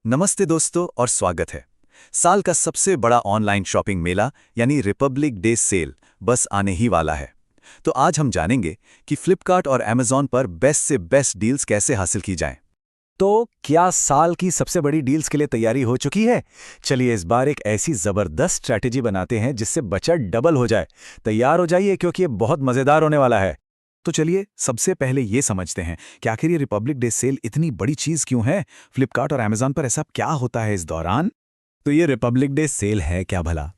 नमस्ते दोस्तों और स्वागत है। साल का सबसे बड़ा ऑनलाइन शॉपिंग मेला यानी रिपब्लिक डे सेल बस आने ही वाला है। तो आज हम जानेंगे कि फ्लिपकार्ट और अमेज़न पर बेस्ट से बेस्ट डील्स कैसे हासिल की जाएं। तो क्या साल की सबसे बड़ी डील्स के लिए तैयारी हो चुकी है? चलिए इस बार एक ऐसी जबरदस्त स्ट्रैटेजी बनाते हैं जिससे बचत डबल हो जाए। तैयार हो जाइए क्योंकि ये बहुत मजेदार होने वाला है। तो चलिए सबसे पहले ये समझते हैं कि आखिर ये रिपब्लिक डे सेल इतनी बड़ी चीज़ क्यों है। फ्लिपकार्ट और अमेज़न पर ऐसा क्या होता है इस दौरान? तो ये रिपब्लिक डे सेल है क्या भला?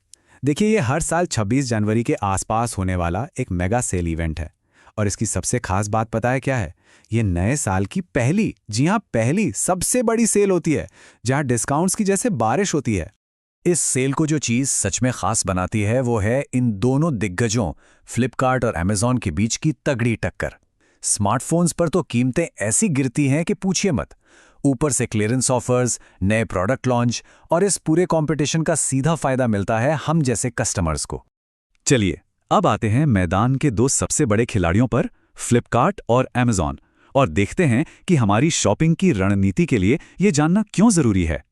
देखिए ये हर साल 26 जनवरी के आसपास होने वाला एक मेगा सेल इवेंट है। और इसकी सबसे खास बात पता है क्या है? ये नए साल की पहली, जी हाँ पहली सबसे बड़ी सेल होती है जहां डिस्काउंट्स की जैसे बारिश होती है। इस सेल को जो चीज़ सच में खास बनाती है वो है इन दोनों दिग्गजों फ्लिपकार्ट और अमेज़न के बीच की तगड़ी टक्कर। स्मार्टफोन्स पर तो कीमतें ऐसी गिरती हैं कि पूछिए मत। ऊपर से क्लियरेंस ऑफर्स, नए प्रोडक्ट लॉन्च और इस पूरे कंपटीशन का सीधा फायदा मिलता है हम जैसे कस्टमर्स को। चलिए अब आते हैं मैदान के दो सबसे बड़े खिलाड़ियों पर, फ्लिपकार्ट और अमेज़न, और देखते हैं कि हमारी शॉपिंग की रणनीति के लिए ये जानना क्यों जरूरी है।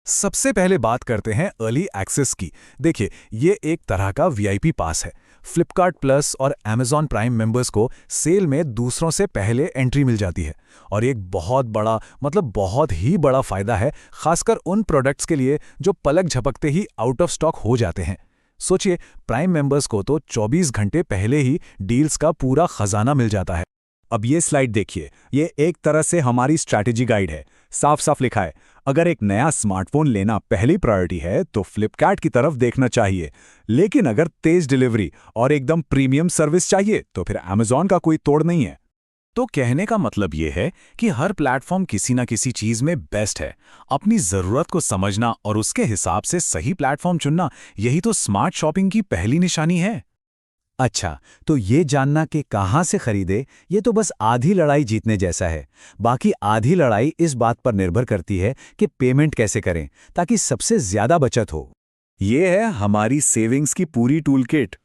सबसे पहले बात करते हैं अर्ली एक्सेस की। देखिए ये एक तरह का वीआईपी पास है। फ्लिपकार्ट प्लस और अमेज़न प्राइम मेंबर्स को सेल में दूसरों से पहले एंट्री मिल जाती है। और एक बहुत बड़ा बहुत ही बड़ा फायदा है, खासकर उन प्रोडक्ट्स के लिए जो पलक झपकते ही आउट ऑफ स्टॉक हो जाते हैं। सोचिए प्राइम मेंबर्स को तो 24 घंटे पहले ही डील्स का पूरा खजाना मिल जाता है। अब ये स्लाइड देखिए, ये एक तरह से हमारी स्ट्रैटेजी गाइड है। साफ साफ लिखा है, अगर एक नया स्मार्टफोन लेना पहली प्रायोरिटी है तो फ्लिपकार्ट की तरफ देखना चाहिए, लेकिन अगर तेज डिलीवरी और एकदम प्रीमियम सर्विस चाहिए तो फिर अमेज़न का कोई तोड़ नहीं है। तो कहने का मतलब ये है कि हर प्लेटफॉर्म किसी न किसी चीज में बेस्ट है। अपनी जरूरत को समझना और उसके हिसाब से सही प्लेटफॉर्म चुनना, यही तो स्मार्ट शॉपिंग की पहली निशानी है। अच्छा, तो ये जानना कि कहाँ से खरीदे, ये तो बस आधी लड़ाई जीतने जैसा है। बाकी आधी लड़ाई इस बात पर निर्भर करती है कि पेमेंट कैसे करें ताकि सबसे ज्यादा बचत हो। ये है हमारी सेविंग्स की पूरी टूल किट।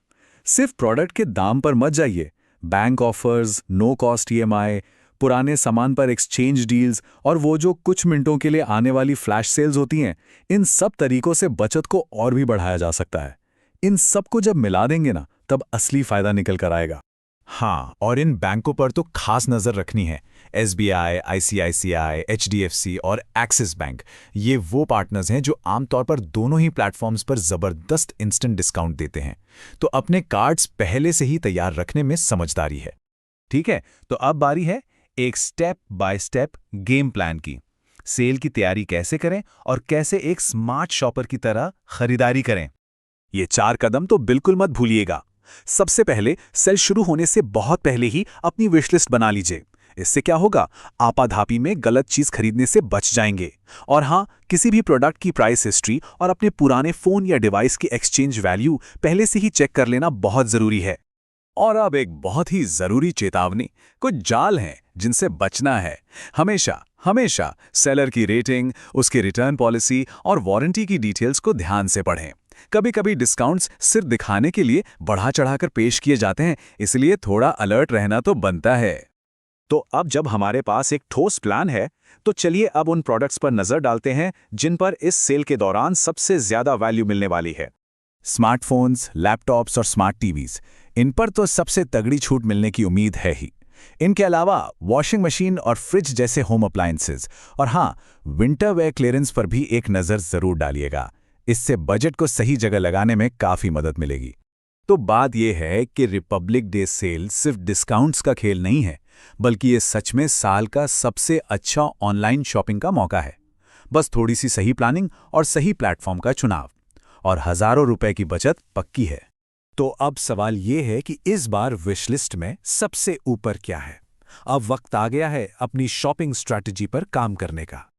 सिर्फ प्रोडक्ट के दाम पर मत जाइए। Bank offers, no cost EMI, पुराने सामान पर एक्सचेंज डील्स और वो जो कुछ मिनटों के लिए आने वाली फ्लैश सेल्स होती हैं, इन सब तरीकों से बचत को और भी बढ़ाया जा सकता है। इन सबको जब मिला देंगे ना, तब असली फायदा निकल कर आएगा। हाँ, और इन बैंकों पर तो खास नजर रखनी है। एसबीआई, आईसीआईसीआई, एचडीएफसी और एक्सिस बैंक, ये वो पार्टनर्स हैं जो आमतौर पर दोनों ही प्लेटफॉर्म्स पर जबरदस्त इंस्टेंट डिस्काउंट देते हैं। तो अपने कार्ड्स पहले से ही तैयार रखने में समझदारी है। ठीक है, तो अब बारी है एक step by step game plan की। सेल की तैयारी कैसे करें और कैसे एक स्मार्ट शॉपर की तरह खरीदारी करें। ये 4 कदम तो बिल्कुल मत भूलिएगा। सबसे पहले सेल शुरू होने से बहुत पहले ही अपनी विश लिस्ट बना लीजिए। इससे क्या होगा, आपाधापी में गलत चीज खरीदने से बच जाएंगे। और हाँ, किसी भी प्रोडक्ट की प्राइस हिस्ट्री और अपने पुराने फोन या डिवाइस की एक्सचेंज वैल्यू पहले से ही चेक कर लेना बहुत जरूरी है। और अब एक बहुत ही जरूरी चेतावनी, कुछ जाल हैं जिनसे बचना है। हमेशा हमेशा सेलर की रेटिंग, उसकी रिटर्न पॉलिसी और वारंटी की डिटेल्स को ध्यान से पढ़ें। कभी कभी डिस्काउंट्स सिर्फ दिखाने के लिए बढ़ा चढ़ाकर पेश किए जाते हैं, इसलिए थोड़ा अलर्ट रहना तो बनता है। तो अब जब हमारे पास एक ठोस प्लान है, तो चलिए अब उन प्रोडक्ट्स पर नजर डालते हैं जिन पर इस सेल के दौरान सबसे ज्यादा वैल्यू मिलने वाली है। स्मार्टफोन्स, लैपटॉप्स और स्मार्ट टीवीज, इन पर तो सबसे तगड़ी छूट मिलने की उम्मीद है ही। इनके अलावा वॉशिंग मशीन और फ्रिज जैसे होम अप्लायंसेज और हाँ, विंटर वेयर क्लियरेंस पर भी एक नजर जरूर डालिएगा। इससे बजट को सही जगह लगाने में काफी मदद मिलेगी। तो बात यह है कि रिपब्लिक डे सेल सिर्फ डिस्काउंट्स का खेल नहीं है, बल्कि ये सच में साल का सबसे अच्छा ऑनलाइन शॉपिंग का मौका है। बस थोड़ी सी सही प्लानिंग और सही प्लेटफॉर्म का चुनाव, और हजारों रुपए की बचत पक्की है। तो अब सवाल ये है कि इस बार विश लिस्ट में सबसे ऊपर क्या है? अब वक्त आ गया है अपनी शॉपिंग स्ट्रैटेजी पर काम करने का।